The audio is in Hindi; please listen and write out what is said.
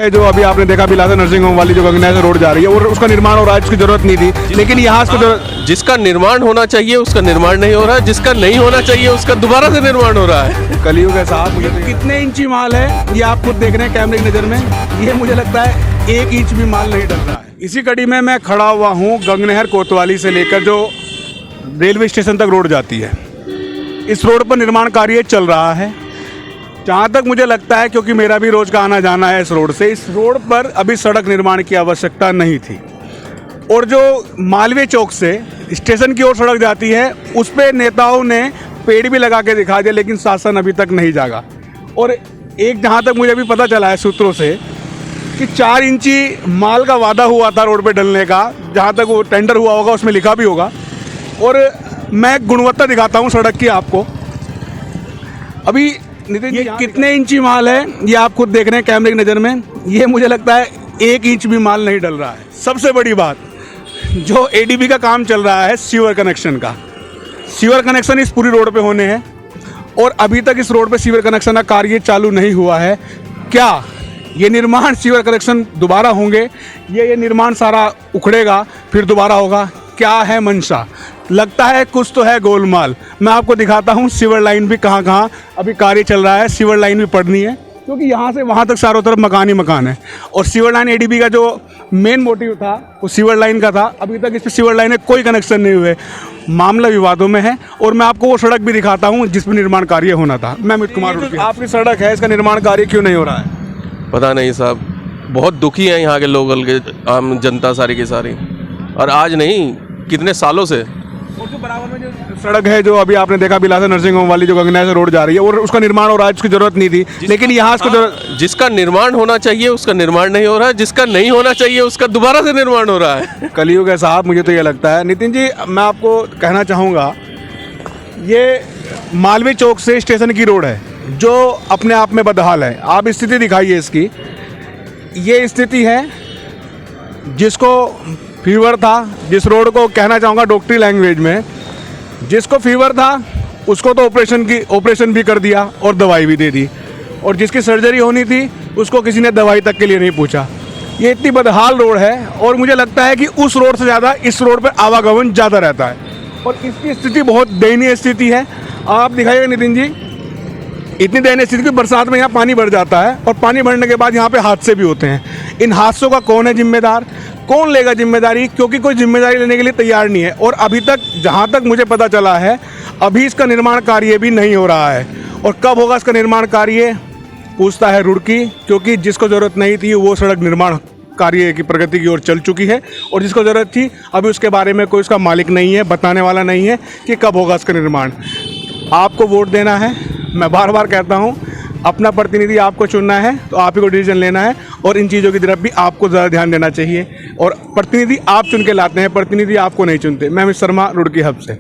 है जो अभी आपने देखा बिलासा नर्सिंग होम वाली जो गंगनहर से रोड जा रही है और उसका निर्माण हो रहा है, उसकी जरूरत नहीं थी, लेकिन यहाँ उसको जिसका निर्माण होना चाहिए उसका निर्माण नहीं हो रहा है, जिसका नहीं होना चाहिए उसका दोबारा से निर्माण हो रहा है। कलयुग है साहब। मुझे कितने इंची माल है ये आप खुद देख रहे हैं कैमरे की नज़र में, ये मुझे लगता है 1 इंच भी माल नहीं डल रहा है। इसी कड़ी में मैं खड़ा हुआ हूँ गंगनहर कोतवाली से लेकर जो रेलवे स्टेशन तक रोड जाती है। इस रोड पर निर्माण कार्य चल रहा है जहाँ तक मुझे लगता है, क्योंकि मेरा भी रोज का आना जाना है इस रोड से। इस रोड पर अभी सड़क निर्माण की आवश्यकता नहीं थी और जो मालवीय चौक से स्टेशन की ओर सड़क जाती है उस पर नेताओं ने पेड़ भी लगा के दिखा दिया, लेकिन शासन अभी तक नहीं जागा। और एक जहाँ तक मुझे अभी पता चला है सूत्रों से कि 4 इंची माल का वादा हुआ था रोड पे डलने का, जहाँ तक वो टेंडर हुआ होगा उसमें लिखा भी होगा। और मैं गुणवत्ता दिखाता हूँ सड़क की आपको। अभी नितिन जी कितने इंची माल है ये आप खुद देख रहे हैं कैमरे की नज़र में, ये मुझे लगता है 1 इंच भी माल नहीं डल रहा है। सबसे बड़ी बात, जो एडीबी का काम चल रहा है सीवर कनेक्शन का, सीवर कनेक्शन इस पूरी रोड पे होने हैं और अभी तक इस रोड पे सीवर कनेक्शन का कार्य चालू नहीं हुआ है। क्या ये निर्माण सीवर कनेक्शन दोबारा होंगे, ये निर्माण सारा उखड़ेगा फिर दोबारा होगा? क्या है मंशा? लगता है कुछ तो है गोलमाल। मैं आपको दिखाता हूँ सीवर लाइन भी कहाँ कहाँ अभी कार्य चल रहा है। सीवर लाइन भी पड़नी है क्योंकि यहाँ से वहाँ तक चारों तरफ मकान ही मकान है और सीवर लाइन एडीबी का जो मेन मोटिव था वो सीवर लाइन का था। अभी तक इस पर सीवर लाइन में कोई कनेक्शन नहीं हुए, मामला विवादों में है। और मैं आपको वो सड़क भी दिखाता हूँ जिस पर निर्माण कार्य होना था। मैं अमित कुमार, आपकी सड़क है, इसका निर्माण कार्य क्यों नहीं हो रहा है? पता नहीं साहब, बहुत दुखी हैं यहाँ के लोग, आम जनता सारी की सारी, और आज नहीं कितने सालों से। और जो बराबर में जो सड़क है जो अभी आपने देखा बिलासा नर्सिंग होम वाली जो गंगनहर से रोड जा रही है और उसका निर्माण हो रहा है, उसकी जरूरत नहीं थी, लेकिन यहाँ उसको जिसका निर्माण होना चाहिए उसका निर्माण नहीं हो रहा है, जिसका नहीं होना चाहिए उसका दोबारा से निर्माण हो रहा है। कलयुग है साहब, मुझे तो ये लगता है। नितिन जी, मैं आपको कहना चाहूँगा, ये मालवीय चौक से स्टेशन की रोड है जो अपने आप में बदहाल है। आप स्थिति दिखाइए इसकी। ये स्थिति है जिसको फीवर था, जिस रोड को कहना चाहूँगा डॉक्टरी लैंग्वेज में, जिसको फीवर था उसको तो ऑपरेशन भी कर दिया और दवाई भी दे दी, और जिसकी सर्जरी होनी थी उसको किसी ने दवाई तक के लिए नहीं पूछा। ये इतनी बदहाल रोड है और मुझे लगता है कि उस रोड से ज़्यादा इस रोड पर आवागमन ज़्यादा रहता है और इसकी स्थिति बहुत दयनीय स्थिति है। आप दिखाइएगा नितिन जी, इतनी दयनीय स्थिति कि बरसात में यहाँ पानी भर जाता है और पानी भरने के बाद यहाँ पे हादसे भी होते हैं। इन हादसों का कौन है जिम्मेदार, कौन लेगा जिम्मेदारी? क्योंकि कोई जिम्मेदारी लेने के लिए तैयार नहीं है। और अभी तक जहाँ तक मुझे पता चला है अभी इसका निर्माण कार्य भी नहीं हो रहा है। और कब होगा इसका निर्माण कार्य, पूछता है रुड़की, क्योंकि जिसको ज़रूरत नहीं थी वो सड़क निर्माण कार्य की प्रगति की ओर चल चुकी है और जिसको ज़रूरत थी अभी उसके बारे में कोई उसका मालिक नहीं है, बताने वाला नहीं है कि कब होगा इसका निर्माण। आपको वोट देना है, मैं बार बार कहता हूँ, अपना प्रतिनिधि आपको चुनना है तो आप ही को डिसीजन लेना है और इन चीज़ों की तरफ भी आपको ज़्यादा ध्यान देना चाहिए। और प्रतिनिधि आप चुन के लाते हैं, प्रतिनिधि आपको नहीं चुनते। मैं अमित शर्मा, रुड़की हब से।